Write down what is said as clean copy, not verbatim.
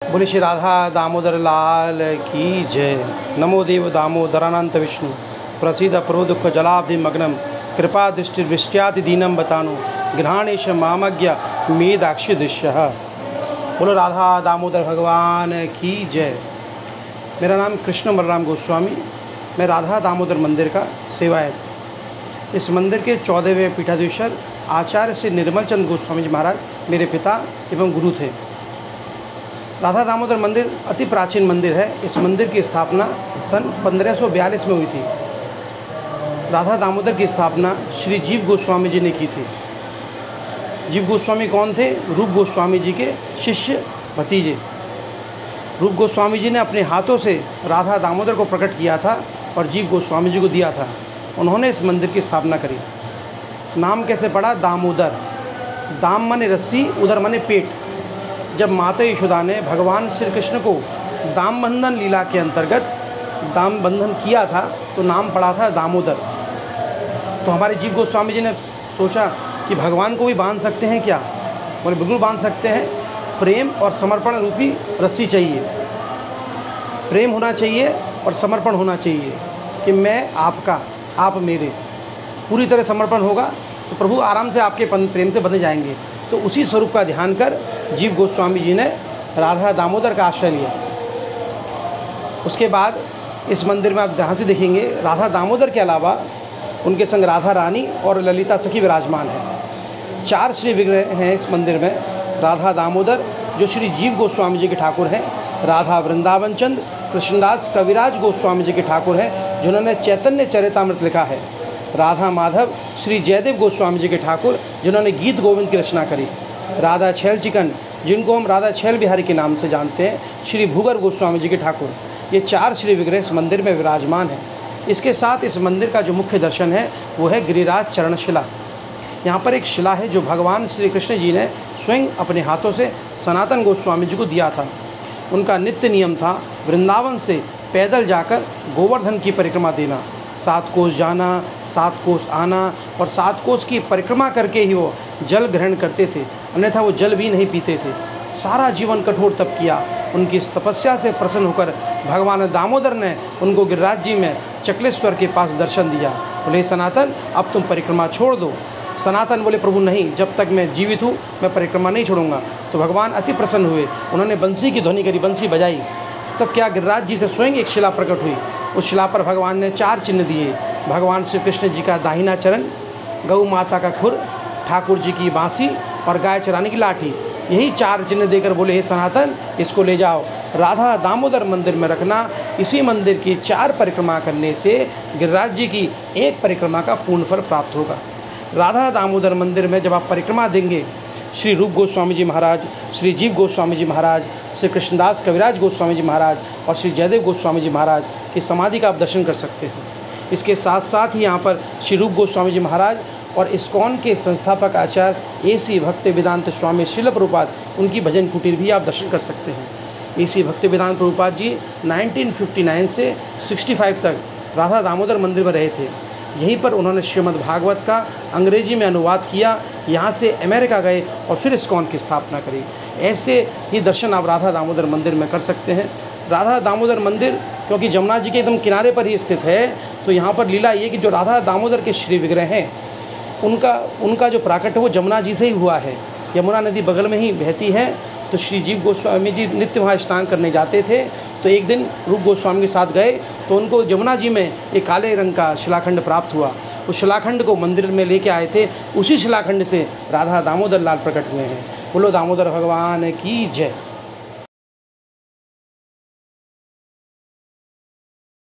बोले श्री राधा दामोदर लाल की जय। नमो देव दामोदरानंत विष्णु प्रसीद प्रो दुख जलाब्धि मग्नम कृपा दृष्टि वृष्ट्याति दीनम बतानु गृहाणेश मामज्ञ मेदाक्षी दृश्य। बोलो राधा दामोदर भगवान की जय। मेरा नाम कृष्ण बलराम गोस्वामी, मैं राधा दामोदर मंदिर का सेवायत। इस मंदिर के 14वें पीठाधीश्वर आचार्य श्री निर्मल चंद गोस्वामी जी महाराज मेरे पिता एवं गुरु थे। राधा दामोदर मंदिर अति प्राचीन मंदिर है। इस मंदिर की स्थापना सन 1542 में हुई थी। राधा दामोदर की स्थापना श्री जीव गोस्वामी जी ने की थी। जीव गोस्वामी कौन थे? रूप गोस्वामी जी के शिष्य भतीजे। रूप गोस्वामी जी ने अपने हाथों से राधा दामोदर को प्रकट किया था और जीव गोस्वामी जी को दिया था। उन्होंने इस मंदिर की स्थापना करी। नाम कैसे पड़ा? दामोदर। दाम माने रस्सी, उदर माने पेट। जब माता यशोदा ने भगवान श्री कृष्ण को दाम बंधन लीला के अंतर्गत दाम बंधन किया था तो नाम पड़ा था दामोदर। तो हमारे जीव गोस्वामी जी ने सोचा कि भगवान को भी बांध सकते हैं क्या? बोले बिल्कुल बांध सकते हैं। प्रेम और समर्पण रूपी रस्सी चाहिए। प्रेम होना चाहिए और समर्पण होना चाहिए कि मैं आपका, आप मेरे। पूरी तरह समर्पण होगा तो प्रभु आराम से आपके प्रेम से बंधे जाएंगे। तो उसी स्वरूप का ध्यान कर जीव गोस्वामी जी ने राधा दामोदर का आश्रय लिया। उसके बाद इस मंदिर में आप ध्यान से देखेंगे, राधा दामोदर के अलावा उनके संग राधा रानी और ललिता सखी विराजमान है। 4 श्री विग्रह हैं इस मंदिर में। राधा दामोदर जो श्री जीव गोस्वामी जी के ठाकुर हैं, राधा वृंदावन चंद कृष्णदास कविराज गोस्वामी जी के ठाकुर हैं जिन्होंने चैतन्य चरितामृत लिखा है, राधा माधव श्री जयदेव गोस्वामी जी के ठाकुर जिन्होंने गीत गोविंद की रचना करी, राधा छैल चिकन जिनको हम राधा छैल बिहारी के नाम से जानते हैं, श्री भूगर गोस्वामी जी के ठाकुर। ये 4 श्री विग्रह इस मंदिर में विराजमान हैं। इसके साथ इस मंदिर का जो मुख्य दर्शन है वो है गिरिराज चरण शिला। यहाँ पर एक शिला है जो भगवान श्री कृष्ण जी ने स्वयं अपने हाथों से सनातन गोस्वामी जी को दिया था। उनका नित्य नियम था वृंदावन से पैदल जाकर गोवर्धन की परिक्रमा देना, 7 कोस जाना, 7 कोस आना और 7 कोस की परिक्रमा करके ही वो जल ग्रहण करते थे, अन्यथा वो जल भी नहीं पीते थे। सारा जीवन कठोर तप किया। उनकी इस तपस्या से प्रसन्न होकर भगवान दामोदर ने उनको गिरिराज जी में चकलेश्वर के पास दर्शन दिया। बोले सनातन अब तुम परिक्रमा छोड़ दो। सनातन बोले प्रभु नहीं, जब तक मैं जीवित हूँ मैं परिक्रमा नहीं छोड़ूंगा। तो भगवान अति प्रसन्न हुए, उन्होंने बंसी की ध्वनि करी, बंसी बजाई। तब क्या गिरिराज जी से स्वयं एक शिला प्रकट हुई। उस शिला पर भगवान ने 4 चिन्ह दिए। भगवान श्री कृष्ण जी का दाहिना चरण, गौ माता का खुर, ठाकुर जी की बांसी और गाय चराने की लाठी। यही 4 चिन्ह देकर बोले हे सनातन इसको ले जाओ, राधा दामोदर मंदिर में रखना। इसी मंदिर की 4 परिक्रमा करने से गिरिराज जी की 1 परिक्रमा का पूर्ण फल प्राप्त होगा। राधा दामोदर मंदिर में जब आप परिक्रमा देंगे, श्री रूप गोस्वामी जी महाराज, श्री जीव गोस्वामी जी महाराज, श्री कृष्णदास कविराज गोस्वामी जी महाराज और श्री जयदेव गोस्वामी जी महाराज की समाधि का आप दर्शन कर सकते हैं। इसके साथ साथ ही यहाँ पर श्री रूप गोस्वामी जी महाराज और इस्कॉन के संस्थापक आचार्य AC भक्ति वेदांत स्वामी श्रील प्रभुपाद, उनकी भजन कुटीर भी आप दर्शन कर सकते हैं। AC भक्ति वेदांत प्रभुपाद जी 1959 से 65 तक राधा दामोदर मंदिर में रहे थे। यहीं पर उन्होंने श्रीमद् भागवत का अंग्रेजी में अनुवाद किया। यहाँ से अमेरिका गए और फिर इस्कॉन की स्थापना करी। ऐसे ही दर्शन आप राधा दामोदर मंदिर में कर सकते हैं। राधा दामोदर मंदिर क्योंकि जमुना जी के एकदम किनारे पर ही स्थित है, तो यहाँ पर लीला ये कि जो राधा दामोदर के श्री विग्रह हैं उनका जो प्राकट्य है वो जमुना जी से ही हुआ है। यमुना नदी बगल में ही बहती है। तो श्री जीव गोस्वामी जी नित्य वहाँ स्नान करने जाते थे। तो एक दिन रूप गोस्वामी के साथ गए तो उनको जमुना जी में एक काले रंग का शिलाखंड प्राप्त हुआ। उस शिलाखंड को मंदिर में लेके आए थे। उसी शिलाखंड से राधा दामोदर लाल प्रकट हुए हैं। बोलो दामोदर भगवान की जय।